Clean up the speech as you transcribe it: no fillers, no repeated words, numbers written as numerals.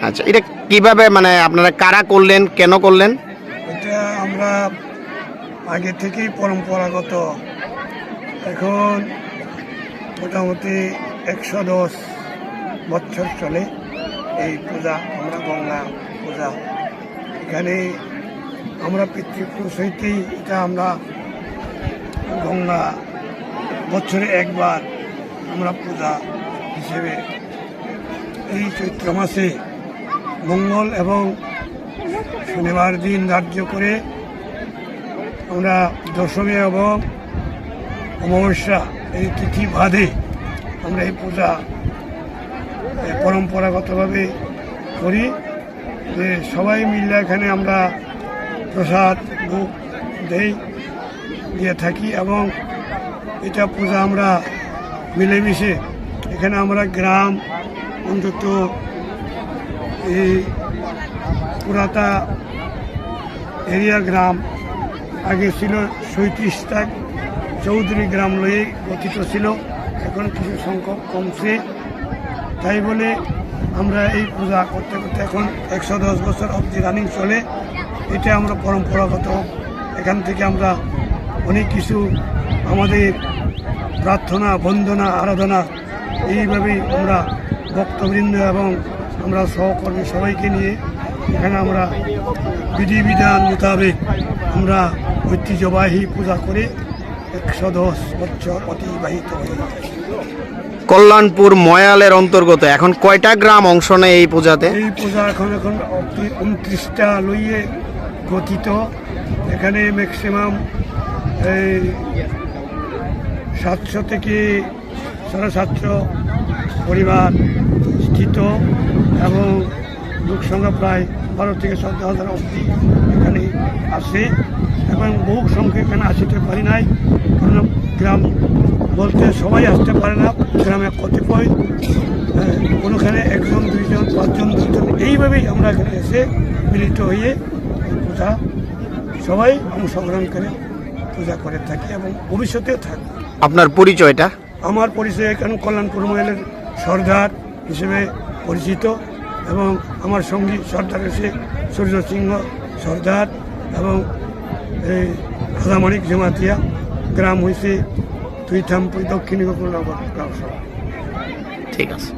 আচ্ছা, এটা কিভাবে মানে আপনারা কারা করলেন, কেন করলেন? এটা আমরা আগে থেকেই পরম্পরাগত, এখন মোটামুটি 110 বছর চলে এই পূজা। আমরা গঙ্গা পূজা এখানে আমরা পিতৃপুরুষ হইতেই এটা আমরা গঙ্গা বছরে একবার আমরা পূজা হিসেবে এই চৈত্র মাসে মঙ্গল এবং শনিবার দিন ধার্য করে আমরা দশমী এবং অমাবস্যা এই তিথি বাদে আমরা এই পূজা পরম্পরাগতভাবে করি। যে সবাই মিলে এখানে আমরা প্রসাদ ভোগ দিয়ে থাকি এবং এটা পূজা আমরা মিলেমিশে এখানে আমরা গ্রাম অন্তত এই পুরাতা এরিয়া গ্রাম আগে ছিল 37টা চৌধুরী গ্রাম লয়ে গঠিত ছিল, এখন কিছু সংখ্যক কমছে। তাই বলে আমরা এই পূজা করতে করতে এখন 110 বছর অবধি রানিং চলে। এটা আমরা পরম্পরাগত, এখান থেকে আমরা অনেক কিছু আমাদের প্রার্থনা, বন্দনা, আরাধনা এইভাবেই আমরা ভক্তবৃন্দ এবং আমরা সহকর্মী সবাইকে নিয়ে এখানে আমরা বিধিবিধান মোতাবেক আমরা ঐতিহ্যবাহী পূজা করে 110 বছর অতিবাহিত হয়ে গেছে। কল্যাণপুর ময়ালের অন্তর্গত এখন কয়টা গ্রাম অংশ নেয় এই পূজাতে? এই পূজা এখন 29টা লইয়ে গঠিত। এখানে ম্যাক্সিমাম এই 700 থেকে 750 পরিবার স্থিত এবং লোকসংখ্যা প্রায় 12 থেকে 14,000 অবধি এখানে আসে এবং বহু সংখ্যা এখানে আসতে পারি নাই, কারণ গ্রাম বলতে সবাই আসতে পারে না। গ্রামে কতিপয় কোনোখানে 1 জন 2 জন 5 জন 10 জন এইভাবেই আমরা এখানে এসে মিলিত হয়ে পূজা সবাই অংশগ্রহণ করে পূজা করে থাকি এবং ভবিষ্যতেও থাকি। আপনার পরিচয়টা? আমার পরিচয় এখানে কল্যাণপুর মহলের সর্দার হিসেবে পরিচিত এবং আমার সঙ্গী সর্দার হচ্ছে সূর্য সিংহ সর্দার এবং এই রাজামানিক জমাতিয়া। গ্রাম হয়েছে 2 থামপুই, দক্ষিণ গোকুলনগর গ্রাম সভা। ঠিক আছে।